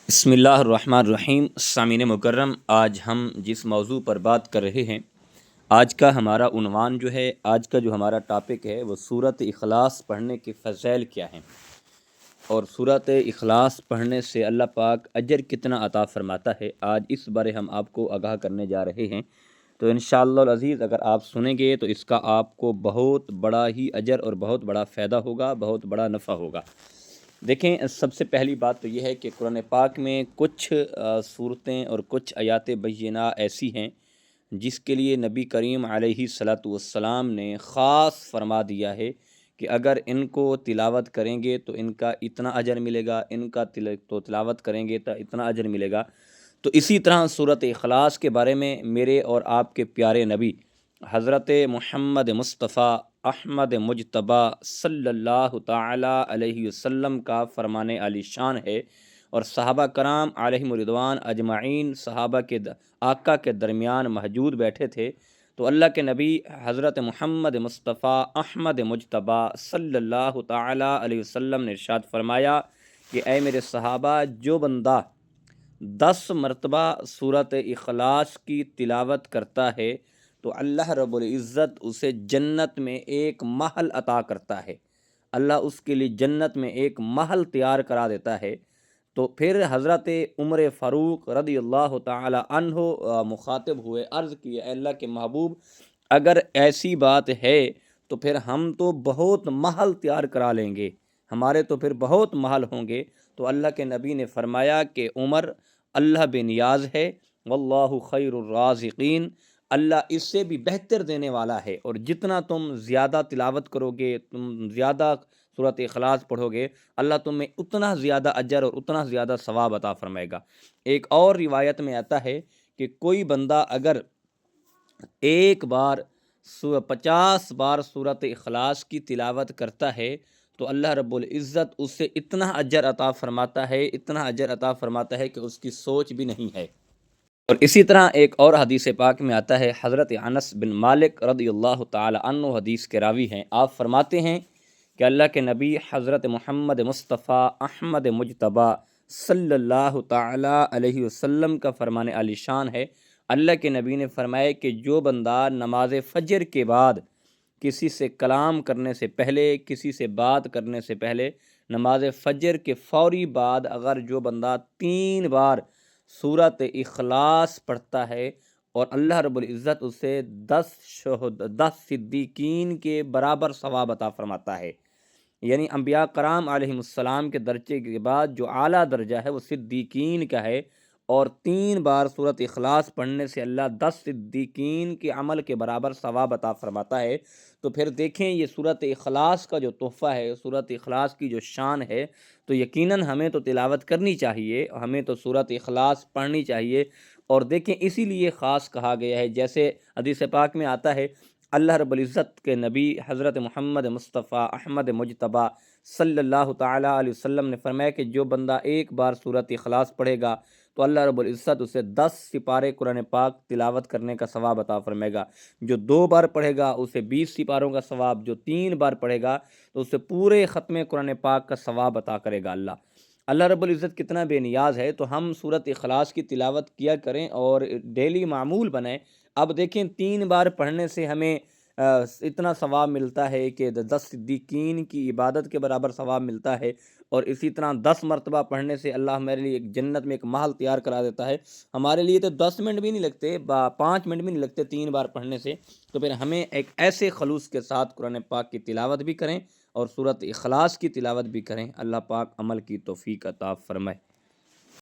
بسم اللہ الرحمن الرحیم۔ سامعین مکرم، آج ہم جس موضوع پر بات کر رہے ہیں، آج کا ہمارا عنوان آج کا جو ہمارا ٹاپک ہے وہ سورۃ اخلاص پڑھنے کے فضائل کیا ہیں، اور سورۃ اخلاص پڑھنے سے اللہ پاک اجر کتنا عطا فرماتا ہے، آج اس بارے ہم آپ کو آگاہ کرنے جا رہے ہیں۔ تو انشاءاللہ العزیز اگر آپ سنیں گے تو اس کا آپ کو بہت بڑا ہی اجر اور بہت بڑا فائدہ ہوگا، بہت بڑا نفع ہوگا۔ دیکھیں، سب سے پہلی بات تو یہ ہے کہ قرآن پاک میں کچھ صورتیں اور کچھ آیات بینہ ایسی ہیں جس کے لیے نبی کریم علیہ الصلاۃ والسلام نے خاص فرما دیا ہے کہ اگر ان کو تلاوت کریں گے تو ان کا اتنا اجر ملے گا، ان کا تلاوت کریں گے تو اتنا اجر ملے گا۔ تو اسی طرح سورۃ اخلاص کے بارے میں میرے اور آپ کے پیارے نبی حضرت محمد مصطفیٰ احمد مجتبیٰ صلی اللہ تعالیٰ علیہ وسلم کا فرمان عالی شان ہے، اور صحابہ کرام علیہم رضوان اجمعین صحابہ کے آقا کے درمیان موجود بیٹھے تھے۔ تو اللہ کے نبی حضرت محمد مصطفیٰ احمد مجتبیٰ صلی اللہ تعالیٰ علیہ وسلم نے ارشاد فرمایا کہ اے میرے صحابہ، جو بندہ 10 مرتبہ سورۃ اخلاص کی تلاوت کرتا ہے تو اللہ رب العزت اسے جنت میں ایک محل عطا کرتا ہے، اللہ اس کے لیے جنت میں ایک محل تیار کرا دیتا ہے۔ تو پھر حضرت عمر فاروق رضی اللہ تعالی عنہ مخاطب ہوئے، عرض کیا اے اللہ کے محبوب، اگر ایسی بات ہے تو پھر ہم تو بہت محل تیار کرا لیں گے، ہمارے تو پھر بہت محل ہوں گے۔ تو اللہ کے نبی نے فرمایا کہ عمر، اللہ بے نیاز ہے، واللہ خیر الرازقین، اللہ اس سے بھی بہتر دینے والا ہے، اور جتنا تم زیادہ تلاوت کرو گے، تم زیادہ سورۃ اخلاص پڑھو گے، اللہ تمہیں اتنا زیادہ اجر اور اتنا زیادہ ثواب عطا فرمائے گا۔ ایک اور روایت میں آتا ہے کہ کوئی بندہ اگر ایک بار 50 بار سورۃ اخلاص کی تلاوت کرتا ہے تو اللہ رب العزت اسے اتنا اجر عطا فرماتا ہے، اتنا اجر عطا فرماتا ہے کہ اس کی سوچ بھی نہیں ہے۔ اور اسی طرح ایک اور حدیث پاک میں آتا ہے، حضرت انس بن مالک رضی اللہ تعالی عنہ حدیث کے راوی ہیں، آپ فرماتے ہیں کہ اللہ کے نبی حضرت محمد مصطفیٰ احمد مجتبیٰ صلی اللہ تعالی علیہ وسلم کا فرمان عالی شان ہے، اللہ کے نبی نے فرمایا کہ جو بندہ نماز فجر کے بعد کسی سے کلام کرنے سے پہلے، کسی سے بات کرنے سے پہلے، نماز فجر کے فوری بعد اگر جو بندہ 3 بار سورۃ اخلاص پڑھتا ہے اور اللہ رب العزت اسے 10 صدیقین کے برابر ثواب عطا فرماتا ہے، یعنی انبیاء کرام علیہم السلام کے درجے کے بعد جو اعلیٰ درجہ ہے وہ صدیقین کا ہے، اور 3 بار سورۃ اخلاص پڑھنے سے اللہ 10 صدیقین کے عمل کے برابر ثواب عطا فرماتا ہے۔ تو پھر دیکھیں یہ سورۃ اخلاص کا جو تحفہ ہے، سورۃ اخلاص کی جو شان ہے، تو یقیناً ہمیں تو تلاوت کرنی چاہیے، ہمیں تو سورۃ اخلاص پڑھنی چاہیے۔ اور دیکھیں اسی لیے خاص کہا گیا ہے، جیسے حدیث پاک میں آتا ہے، اللہ رب العزت کے نبی حضرت محمد مصطفیٰ احمد مجتبیٰ صلی اللہ تعالیٰ علیہ وسلم نے فرمایا کہ جو بندہ ایک بار سورۃ اخلاص پڑھے گا تو اللہ رب العزت اسے 10 سپارے قرآن پاک تلاوت کرنے کا ثواب عطا فرمائے گا، جو 2 بار پڑھے گا اسے 20 سپاروں کا ثواب، جو 3 بار پڑھے گا تو اسے پورے ختم قرآن پاک کا ثواب عطا کرے گا اللہ رب العزت کتنا بے نیاز ہے۔ تو ہم سورۃ اخلاص کی تلاوت کیا کریں اور ڈیلی معمول بنائیں۔ اب دیکھیں 3 بار پڑھنے سے ہمیں اتنا ثواب ملتا ہے کہ 10 صدیقین کی عبادت کے برابر ثواب ملتا ہے، اور اسی طرح 10 مرتبہ پڑھنے سے اللہ ہمارے لیے ایک جنت میں ایک محل تیار کرا دیتا ہے۔ ہمارے لیے تو 10 منٹ بھی نہیں لگتے، 5 منٹ بھی نہیں لگتے 3 بار پڑھنے سے۔ تو پھر ہمیں ایک ایسے خلوص کے ساتھ قرآن پاک کی تلاوت بھی کریں اور سورۃ اخلاص کی تلاوت بھی کریں۔ اللہ پاک عمل کی توفیق عطا فرمائے۔